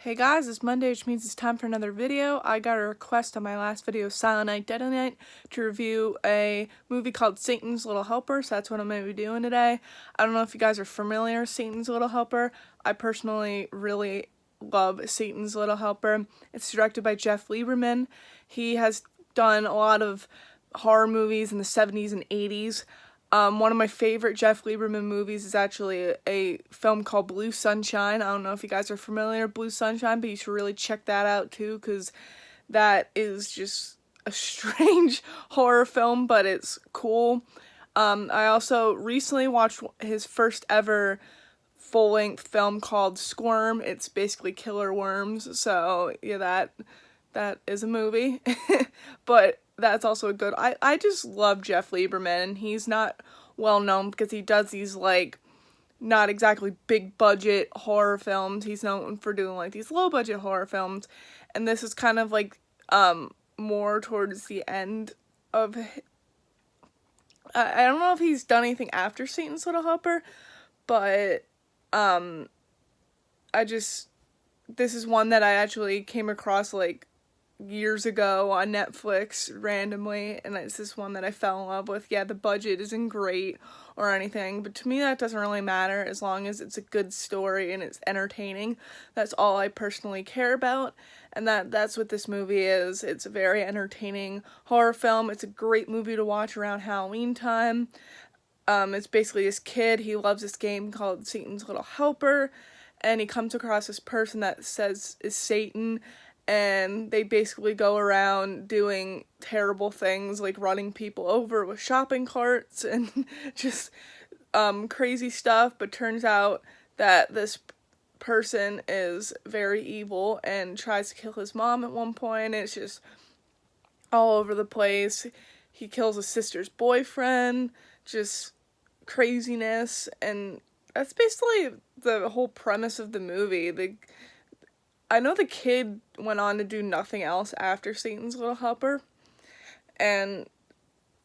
Hey guys, it's Monday, which means it's time for another video. I got a request on my last video, Silent Night, Deadly Night, to review a movie called Satan's Little Helper, so that's what I'm going to be doing today. I don't know if you guys are familiar with Satan's Little Helper. I personally really love Satan's Little Helper. It's directed by Jeff Lieberman. He has done a lot of horror movies in the 70s and 80s. One of my favorite Jeff Lieberman movies is actually a film called Blue Sunshine. I don't know if you guys are familiar with Blue Sunshine, but you should really check that out too, because that is just a strange horror film, but it's cool. I also recently watched his first ever full-length film called Squirm. It's basically killer worms, so yeah, that is a movie. But that's also a good, I just love Jeff Lieberman, and he's not well known because he does these like not exactly big budget horror films. He's known for doing like these low budget horror films, and this is kind of like more towards the end of I don't know if he's done anything after Satan's Little Helper, but this is one that I actually came across like years ago on Netflix randomly, and it's this one that I fell in love with. Yeah, the budget isn't great or anything, but to me that doesn't really matter as long as it's a good story and it's entertaining. That's all I personally care about, and that's what this movie is. It's a very entertaining horror film. It's a great movie to watch around Halloween time. It's basically this kid, he loves this game called Satan's Little Helper, and he comes across this person that says is Satan, and they basically go around doing terrible things like running people over with shopping carts and just crazy stuff. But turns out that this person is very evil and tries to kill his mom at one point. It's just all over the place. He kills his sister's boyfriend, just craziness, and that's basically the whole premise of the movie. I know the kid went on to do nothing else after Satan's Little Helper, and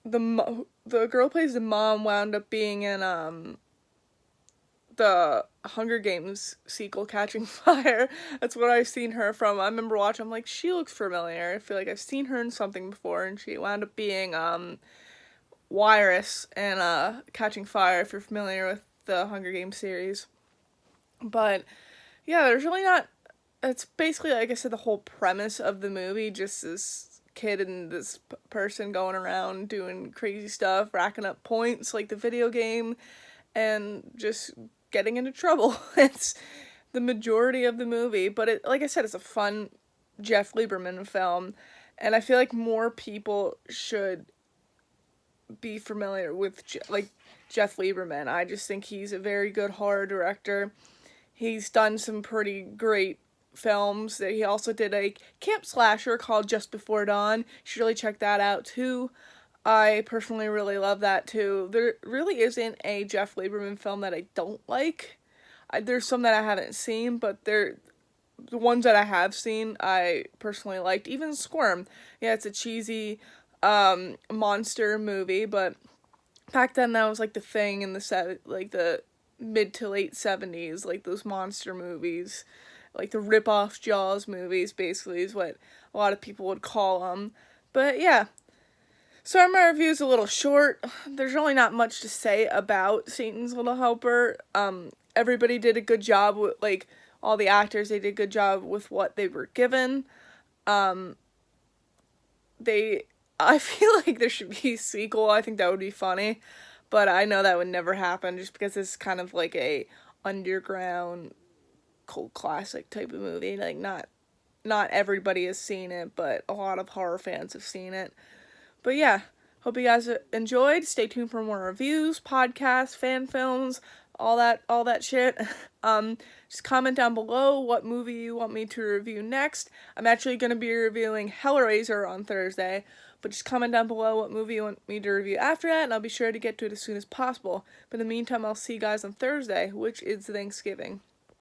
the girl who plays the mom wound up being in the Hunger Games sequel, Catching Fire. That's what I've seen her from. I remember watching, I'm like, she looks familiar. I feel like I've seen her in something before, and she wound up being Wiress in Catching Fire, if you're familiar with the Hunger Games series. But yeah, there's really not. It's basically, like I said, the whole premise of the movie, just this kid and this person going around doing crazy stuff, racking up points like the video game, and just getting into trouble. It's the majority of the movie, but like I said, it's a fun Jeff Lieberman film, and I feel like more people should be familiar with Jeff Lieberman. I just think he's a very good horror director. He's done some pretty great films. That he also did a camp slasher called Just Before Dawn. You should really check that out too. I personally really love that too. There really isn't a Jeff Lieberman film that I don't like. There's some that I haven't seen, but the ones that I have seen I personally liked. Even Squirm. Yeah, it's a cheesy monster movie, but back then that was like the thing in the mid to late 70s, like those monster movies. Like the rip-off Jaws movies, basically, is what a lot of people would call them. But yeah, sorry my review's a little short. There's really not much to say about Satan's Little Helper. Everybody did a good job with, like, all the actors, they did a good job with what they were given. I feel like there should be a sequel. I think that would be funny. But I know that would never happen just because it's kind of like a underground cult classic type of movie. Like, not everybody has seen it, but a lot of horror fans have seen it. But yeah, hope you guys enjoyed. Stay tuned for more reviews, podcasts, fan films, all that shit. Just comment down below what movie you want me to review next. I'm actually going to be reviewing Hellraiser on Thursday, but just comment down below what movie you want me to review after that, and I'll be sure to get to it as soon as possible. But in the meantime, I'll see you guys on Thursday, which is Thanksgiving.